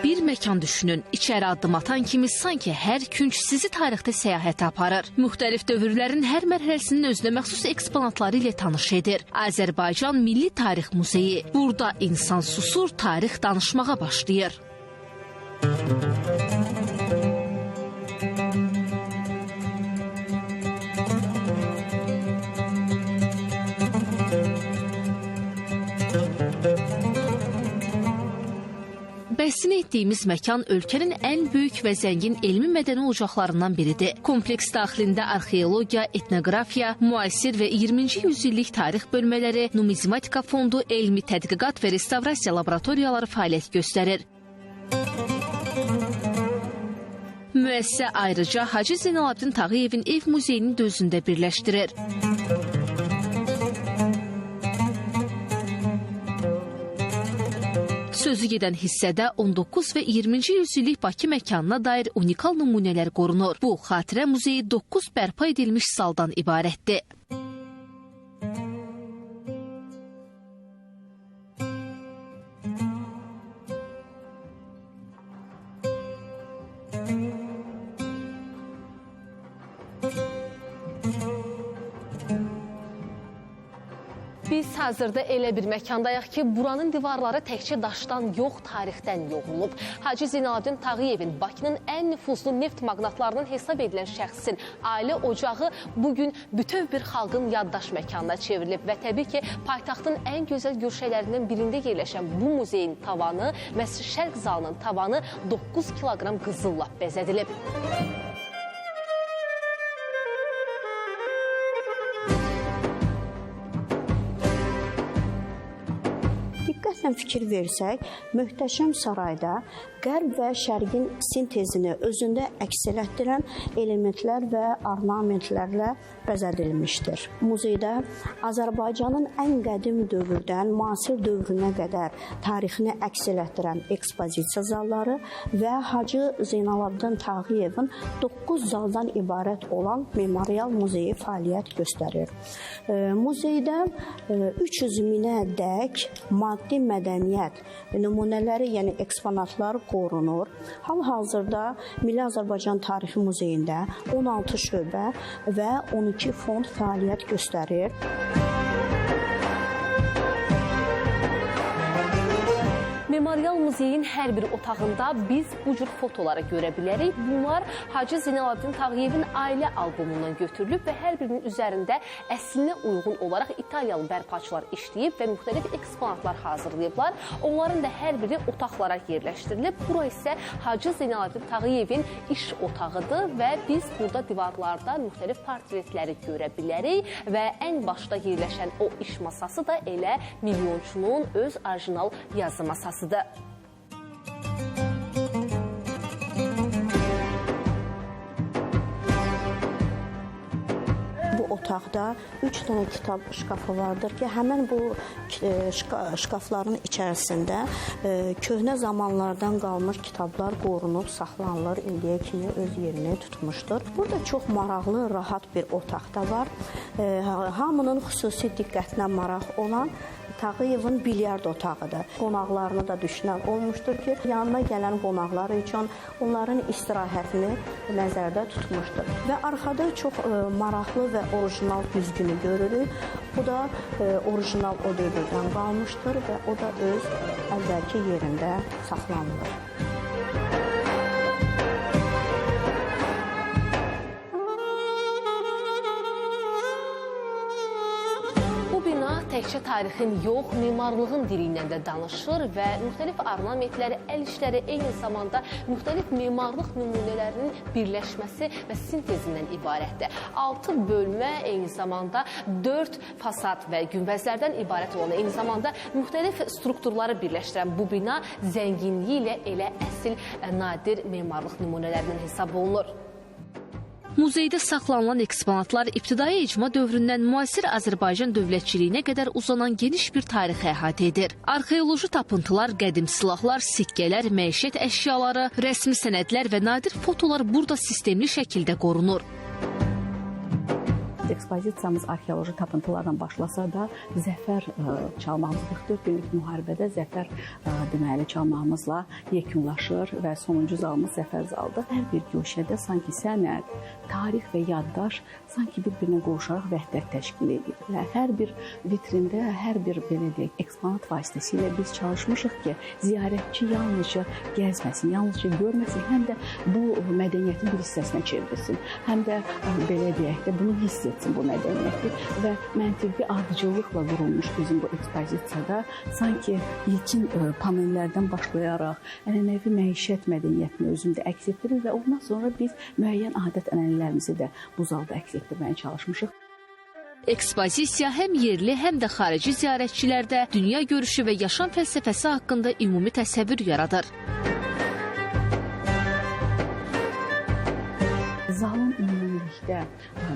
Bir məkan düşünün, içəri addım atan kimi sanki hər künc sizi tarixdə səyahətə aparır. Müxtəlif dövrlərin hər mərhələsinin özünə məxsus eksponatları ilə tanış edir. Azərbaycan Milli Tarix Muzeyi. Burada insan susur, tarix danışmağa başlayır. Bəhsini etdiyimiz məkan ölkənin ən böyük və zəngin elmi mədəni ocaqlarından biridir. Kompleks daxilində arxeologiya, etnografiya, müasir və 20-ci yüzillik tarix bölmələri, numizmatika fondu, elmi tədqiqat və restavrasiya laboratoriyaları fəaliyyət göstərir. Müəssisə ayrıca Hacı Zeynalabdin Tağıyevin ev muzeyini də özündə birləşdirir. Sözü gedən hissədə 19 və 20-ci yüzillik Bakı məkanına dair unikal nümunələr qorunur. Bu, xatirə muzeyi 9 bərpa edilmiş saldan ibarətdir. Biz hazırda elə bir məkandayıq ki, buranın divarları təkcə daşdan yox, tarixdən yoğrulub. Hacı Zeynalabdin Tağıyevin, Bakının ən nüfuzlu neft maqnatlarının hesab edilən şəxsin ailə ocağı bugün bütöv bir xalqın yaddaş məkanına çevrilib və təbii ki, paytaxtın ən gözəl görşələrindən birində yerləşən bu muzeyin tavanı, Məscid Şərq zalının tavanı 9 kiloqram qızılla bəzədilib. Diqqətlə fikir versək, möhtəşəm sarayda Qərb və Şərqin sintezini özündə əks etdirən elementlər və ornamentlərlə bəzədilmişdir. Muzeydə Azərbaycanın ən qədim dövrdən müasir dövrünə qədər tarixini əks etdirən ekspozisiya zalları və Hacı Zeynalabdin Tağıyevin 9 zaldan ibarət olan memorial muzeyi fəaliyyət göstərir. Muzeydə 300 minədək maddi mədəniyyət nümunələri, yəni eksponatlar qorunur. Hal-hazırda Milli Azərbaycan Tarixi Muzeyində 16 şöbə və 12 fond fəaliyyət göstərir. Memorial muzeyin hər bir otağında biz bu cür fotoları görə bilərik. Bunlar Hacı Zeynalabdin Tağıyevin ailə albomundan götürülüb və hər birinin üzərində əslinə uyğun olaraq İtaliyalı bərpaçılar işləyib və müxtəlif eksponatlar hazırlayıblar. Onların da hər biri otaqlara yerləşdirilib. Bura isə Hacı Zeynalabdin Tağıyevin iş otağıdır və biz burada divarlarda müxtəlif portretləri görə bilərik və ən başda yerləşən o iş masası da elə milyonçunun öz orijinal yazı masasıdır. Bu otaqda 3 dənə kitab şkafı vardır ki, həmin bu şkafların içərisində köhnə zamanlardan qalmış kitablar qorunub, saxlanılır, indiyə kimi öz yerini tutmuşdur. Burada çox maraqlı, rahat bir otaq da var. Hamının xüsusi diqqətinə maraq olan Tağıyevin bilyard otağıdır. Qonaqlarını da düşünən olmuşdur ki, yanına gələn qonaqlar üçün onların istirahətini nəzərdə tutmuşdur. Və arxada çox maraqlı və orijinal güzgünü görürük. Bu da orijinal o dövrdən qalmışdır və o da öz əvvəlki yerində saxlanılır. Təkcə tarixin yox, memarlığın dili ilə də danışır və müxtəlif ornamentləri, əl işləri, eyni zamanda müxtəlif memarlıq nümunələrinin birləşməsi və sintezindən ibarətdir. 6 bölmə, eyni zamanda 4 fasad və günbəzlərdən ibarət olan, eyni zamanda müxtəlif strukturları birləşdirən bu bina zənginliyi ilə elə əsil, nadir memarlıq nümunələrindən hesab olunur. Muzeydə saxlanılan eksponatlar ibtidai icma dövründən müasir Azərbaycan dövlətçiliyinə qədər uzanan geniş bir tarixi əhatə edir. Arxeoloji tapıntılar, qədim silahlar, sikkələr, məişət əşyaları, rəsmi sənədlər və nadir fotolar burada sistemli şəkildə qorunur. ekspozisiyamız arxeoloji tapıntılarla başlasa da zəfər çalmağımız 44 günlük müharibədə zəfər deməli çalmağımızla yekunlaşır və sonuncu zalımız zəfər zalıdır. Hər bir güşədə sanki sənət, tarix və yaddaş sanki bir-birinə qovuşaraq vəhdət təşkil edirlər. Hər bir vitrində, hər bir belə deyək, eksponat vasitəsilə biz çalışmışıq ki, ziyarətçi yalnızca gəzməsin, yalnızca görməsin, həm də bu mədəniyyətin bir hissəsinə çevrilsin. Həm də belə deyək də bunu hiss etsin bu mədəniyyəti və məntiqi ardıcıllıqla qurulmuş bizim bu ekspozisiyada sanki ilkin panellərdən başlayaraq ənənəvi məişət mədəniyyətini özündə əks etdirir və ondan sonra biz müəyyən adət-ənənələrimizi də bu zalda əks etdirməyə çalışmışıq. Ekspozisiya həm yerli, həm də xarici ziyarətçilərdə dünya görüşü və yaşam fəlsəfəsi haqqında ümumi təsəvvür yaradır. Zalın ümumilikdə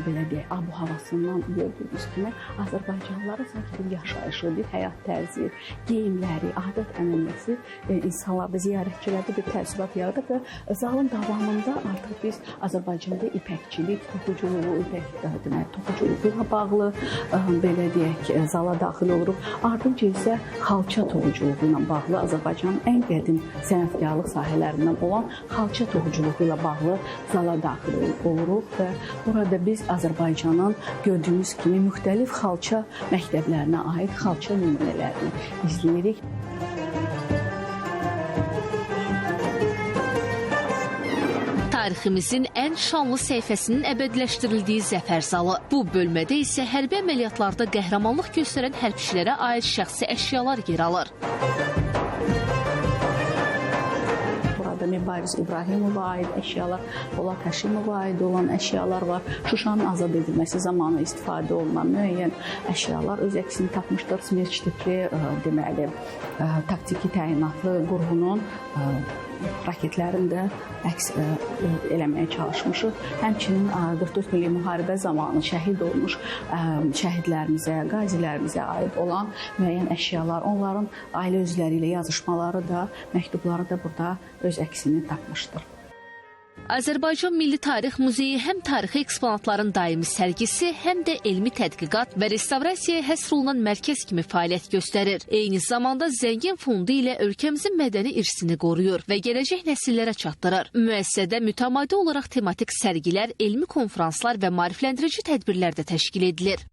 belə deyək, ab-havasından gördüyümüz kimi Azərbaycanlılara sanki bir yaşayışı, bir həyat tərzi, geyimləri, adət-ənənəsi insanlarda, ziyarətçilərdə bir təəssürat yaradır və zalın davamında artıq biz Azərbaycanda ipəkçilik, toxuculuğu, toxuculuğuyla bağlı belə deyək, zala daxil oluruq. Ardınca isə xalça toxuculuğu ilə bağlı Azərbaycanın ən qədim sənətkarlıq sahələrindən olan xalça toxuculuğu ilə bağlı zala daxil oluruq və burada biz Azərbaycanın gördüyümüz kimi müxtəlif xalça məktəblərinə aid xalça nümunələrini izləyirik. Tariximizin ən şanlı səhifəsinin əbədiləşdirildiyi Zəfər zalı. Bu bölmədə isə hərbi əməliyyatlarda qəhrəmanlıq göstərən hərbçilərə aid şəxsi əşyalar yer alır. Mübariz İbrahimova aid əşyalar, Polad Həşimova aid olan əşyalar var. Şuşanın azad edilməsi zamanı istifadə olunan müəyyən əşyalar öz əksini tapmışdır. Smerç tipli deməli taktiki təyinatlı qurğunun raketlərini də əks eləməyə çalışmışıq. Həmçinin 44 günlük müharibə zamanı şəhid olmuş şəhidlərimizə, qazilərimizə aid olan müəyyən əşyalar, onların ailə üzvləri ilə yazışmaları da, məktubları da burada öz əksini tapmışdır. Azərbaycan Milli Tarix Muzeyi həm tarixi eksponatların daimi sərgisi, həm də elmi tədqiqat və restavrasiyaya həsr olunan mərkəz kimi fəaliyyət göstərir. Eyni zamanda zəngin fondu ilə ölkəmizin mədəni irsini qoruyur və gələcək nəsillərə çatdırır. Müəssisədə mütəmadi olaraq tematik sərgilər, elmi konferanslar və maarifləndirici tədbirlər də təşkil edilir.